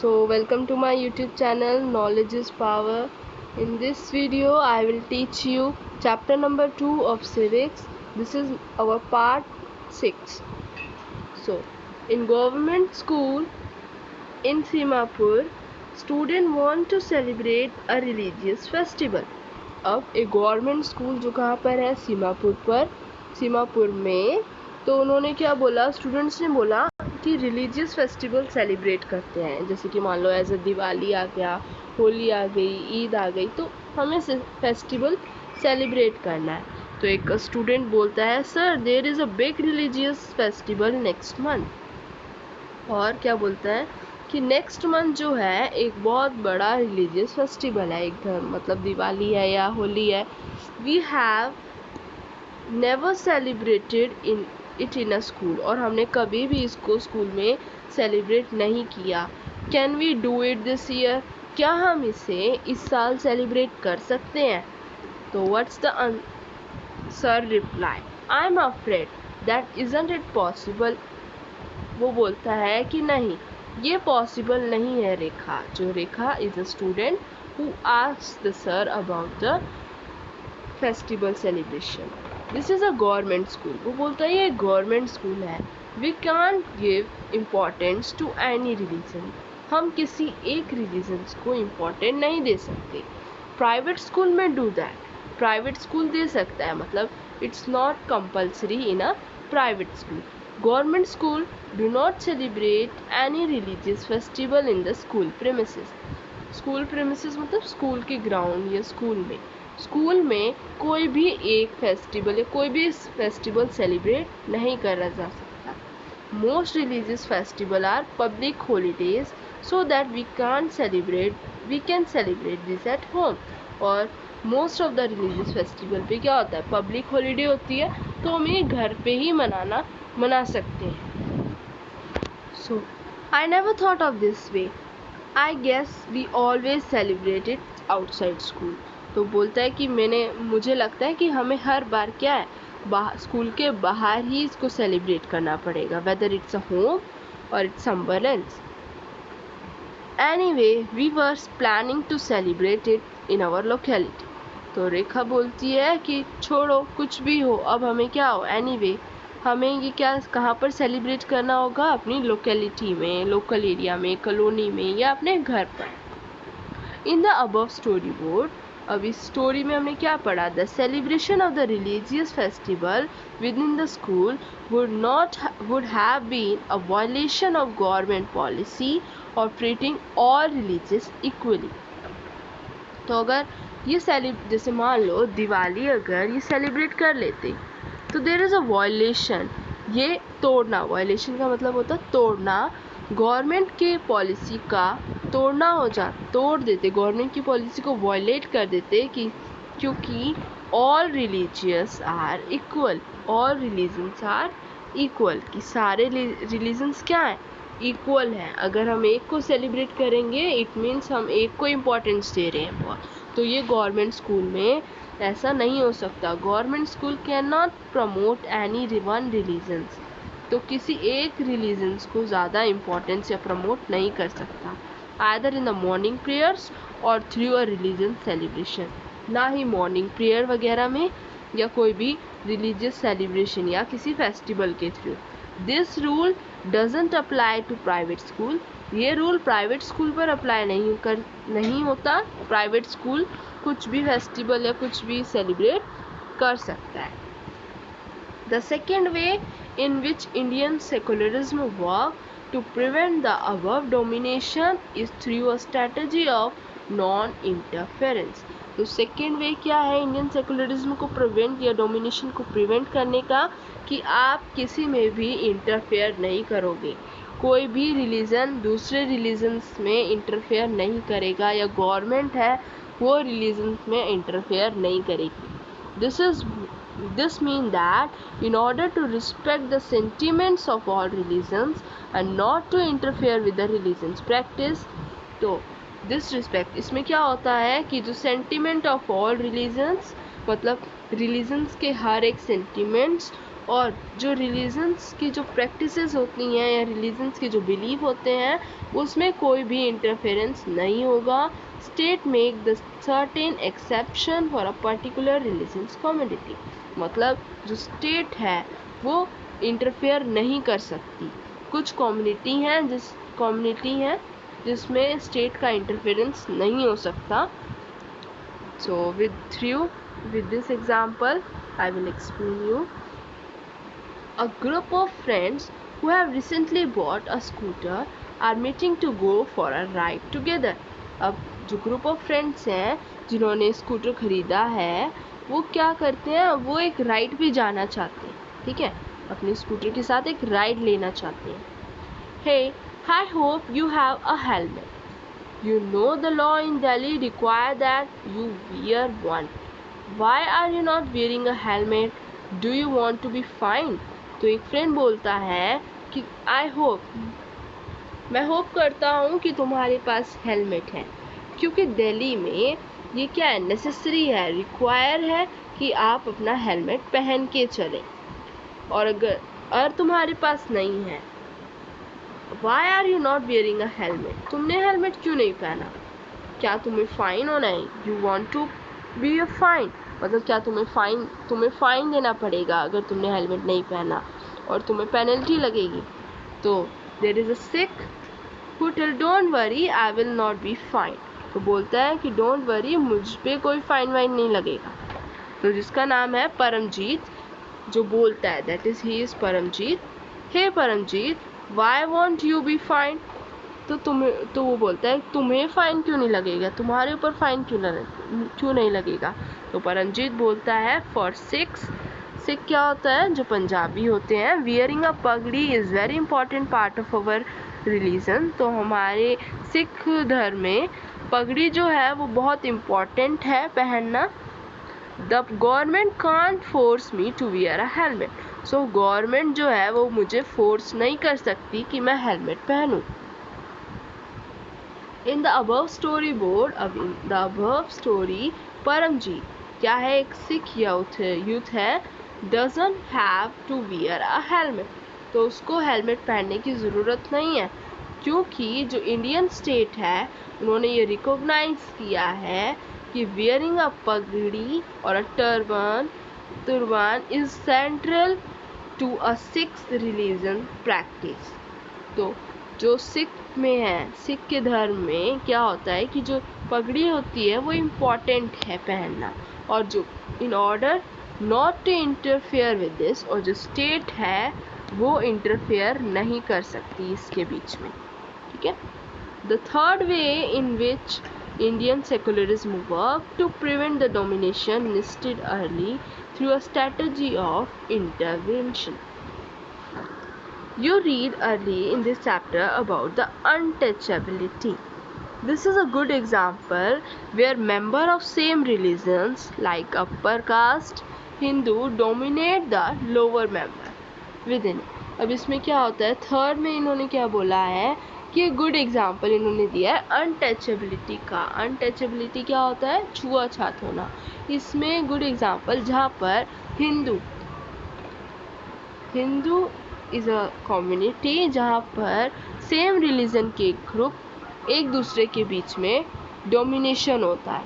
So welcome to my YouTube channel Knowledge is Power. In this video I will teach you chapter number 2 of civics. This is our part 6. So in government school in Simapur, students want to celebrate a religious festival. अब एक government school जो कहाँ पर है, सीमापुर में, तो उन्होंने क्या बोला, स्टूडेंट्स ने बोला कि रिलीजियस फेस्टिवल सेलिब्रेट करते हैं। जैसे कि मान लो एज अ दिवाली आ गया, होली आ गई, ईद आ गई, तो हमें फेस्टिवल सेलिब्रेट करना है। तो एक स्टूडेंट बोलता है, sir there is a big religious festival next month. और क्या बोलता है कि नेक्स्ट मंथ जो है एक बहुत बड़ा रिलीजियस फेस्टिवल है, एक धर्म मतलब दिवाली है या होली है। We have never celebrated it in a school, और हमने कभी भी इसको स्कूल में सेलिब्रेट नहीं किया। Can we do it this year, क्या हम इसे इस साल सेलिब्रेट कर सकते हैं? तो what's the sir reply, I am afraid that isn't it possible. वो बोलता है कि नहीं, ये पॉसिबल नहीं है। Rekha is a student who asked the sir about the festival celebration. This is a government school. वो बोलता है ये गवर्नमेंट स्कूल है। We can't give importance to any religion, हम किसी एक रिलीजन को इम्पोर्टेंट नहीं दे सकते। प्राइवेट स्कूल में डू दैट, प्राइवेट स्कूल दे सकता है, मतलब it's not compulsory in a private school. Government school do not celebrate any religious festival in the school premises. School premises मतलब स्कूल के ग्राउंड या स्कूल में कोई भी एक फेस्टिवल या कोई भी फेस्टिवल सेलिब्रेट नहीं करा जा सकता। Most religious festival are public holidays, so that we can celebrate this at home. और most of the religious festival पे क्या होता है, पब्लिक हॉलीडे होती है, तो हम ये घर पे ही मना सकते हैं। So I never thought of this way, I guess we always celebrated outside school. तो बोलता है कि मुझे लगता है कि हमें हर बार क्या है, स्कूल के बाहर ही इसको सेलिब्रेट करना पड़ेगा, वेदर इट्स अ होम और it's somewhere else. Anyway we were planning to celebrate it in our locality. तो रेखा बोलती है कि छोड़ो कुछ भी हो, अब हमें क्या हो, एनीवे हमें ये क्या कहाँ पर सेलिब्रेट करना होगा, अपनी लोकेलिटी में, लोकल एरिया में, कॉलोनी में या अपने घर पर। इन द अबव स्टोरी बोर्ड, अब इस स्टोरी में हमने क्या पढ़ा, the celebration of the religious festival with in the school would have been a violation of government policy of treating all religious equally। तो अगर ये जैसे मान लो दिवाली अगर ये सेलिब्रेट कर लेते, तो देयर इज़ अ वायलेशन, ये तोड़ना, वायलेशन का मतलब होता है तोड़ना, गवर्नमेंट के पॉलिसी का तोड़ देते, गवर्नमेंट की पॉलिसी को वायलेट कर देते कि क्योंकि all religious are equal, all religions are equal, कि सारे रिलीजन्स क्या हैं, इक्वल हैं। अगर हम एक को सेलिब्रेट करेंगे इट मीन्स हम एक को इम्पोर्टेंस दे रहे हैं बहुत। तो ये गवर्नमेंट स्कूल में ऐसा नहीं हो सकता। Government school can not promote any one religions, तो किसी एक रिलीजन्स को ज़्यादा इम्पोर्टेंस या प्रमोट नहीं कर सकता, either in the morning prayers और थ्रू अ रिलीजन सेलिब्रेशन, ना ही मॉर्निंग प्रेयर वगैरह में या कोई भी रिलीजियस सेलिब्रेशन या किसी फेस्टिवल के through. This rule doesn't apply to private school, ये रूल प्राइवेट स्कूल पर अप्लाई नहीं होता। प्राइवेट स्कूल कुछ भी फेस्टिवल या कुछ भी सेलिब्रेट कर सकता है। The second way in which Indian secularism worked to prevent the above domination is through a strategy of non-interference। तो सेकेंड वे क्या है इंडियन सेकुलरिज्म को प्रिवेंट या डोमिनेशन को प्रिवेंट करने का, कि आप किसी में भी इंटरफेयर नहीं करोगे, कोई भी रिलीजन दूसरे रिलीजन्स में इंटरफेयर नहीं करेगा, या गवर्नमेंट है वो रिलीजन्स में इंटरफेयर नहीं करेगी। This means that in order to respect the sentiments of all religions and not to interfere with the religion's practice, तो दिस रिस्पेक्ट, इसमें क्या होता है कि जो सेंटिमेंट ऑफ ऑल रिलीजन्स, मतलब रिलीजन्स के हर एक सेंटिमेंट्स और जो रिलीजन्स की जो प्रैक्टिसेस होती हैं या रिलीजन्स के जो बिलीव होते हैं उसमें कोई भी इंटरफेरेंस नहीं होगा. State make the certain exception for a particular religions community. मतलब जो स्टेट है वो इंटरफेयर नहीं कर सकती. कुछ कम्युनिटी हैं जिसमें स्टेट का इंटरफेरेंस नहीं हो सकता. So with this example I will explain you. A group of friends who have recently bought a scooter are meeting to go for a ride together. अब जो ग्रुप ऑफ फ्रेंड्स हैं जिन्होंने scooter खरीदा है वो क्या करते हैं, वो एक राइड पे जाना चाहते हैं. ठीक है, अपने स्कूटर के साथ एक राइड लेना चाहते हैं. Hey, I hope you have a helmet. You know the law in Delhi require that you wear one. Why are you not wearing a helmet? Do you want to be fined? तो एक friend बोलता है कि मैं hope करता हूँ कि तुम्हारे पास हेलमेट है, क्योंकि दिल्ली में ये क्या है, नेसेसरी है, रिक्वायर है कि आप अपना हेलमेट पहन के चलें. और अगर तुम्हारे पास नहीं है, Why are you not wearing a helmet? तुमने हेलमेट क्यों नहीं पहना? क्या तुम्हें फाइन होना है? You want to be a fine. मतलब क्या तुम्हें फाइन देना पड़ेगा अगर तुमने हेलमेट नहीं पहना और तुम्हें पेनल्टी लगेगी. तो there is a Sikh who tell don't worry I will not be fined. तो बोलता है कि don't worry मुझ पे कोई फाइन वाइन नहीं लगेगा. तो जिसका नाम है परमजीत, जो बोलता है that is he is Paramjit. Hey Paramjit, Why won't you be fined? तो वो बोलता है तुम्हें फाइन क्यों नहीं लगेगा, तुम्हारे ऊपर फाइन क्यों नहीं लगेगा. तो परमजीत बोलता है फॉर सिक्स क्या होता है, जो पंजाबी होते हैं, वियरिंग अ पगड़ी is very important part of our religion. तो हमारे सिख धर्म में पगड़ी जो है वो बहुत इम्पॉर्टेंट है पहनना. The government can't force me to wear a helmet. So government जो है वो मुझे फोर्स नहीं कर सकती कि मैं हेलमेट पहनूं. In the above story Paramjit क्या है, एक सिख यूथ है, doesn't have to wear a helmet. तो उसको हेलमेट पहनने की ज़रूरत नहीं है, क्योंकि जो इंडियन स्टेट है उन्होंने ये रिकॉग्नाइज किया है कि वियरिंग अ पगड़ी और अ turban is central to a Sikh religion practice. तो जो सिख में है, सिख के धर्म में क्या होता है कि जो पगड़ी होती है वो इम्पॉर्टेंट है पहनना, और जो in order not to interfere with this, और जो स्टेट है वो इंटरफेयर नहीं कर सकती इसके बीच में. ठीक है. The third way in which Indian secularism worked to prevent the domination listed early through a strategy of intervention. You read early in this chapter about the untouchability. This is a good example where members of same religions like upper caste Hindu dominate the lower member within. अब इसमें क्या होता है, third में इन्होंने क्या बोला है कि गुड एग्जाम्पल इन्होंने दिया है अनटचेबिलिटी का. अनटचेबिलिटी क्या होता है, छुआछूत होना. इसमें गुड एग्जाम्पल जहाँ पर हिंदू इज़ अ कम्युनिटी जहाँ पर सेम रिलीजन के ग्रुप एक दूसरे के बीच में डोमिनेशन होता है.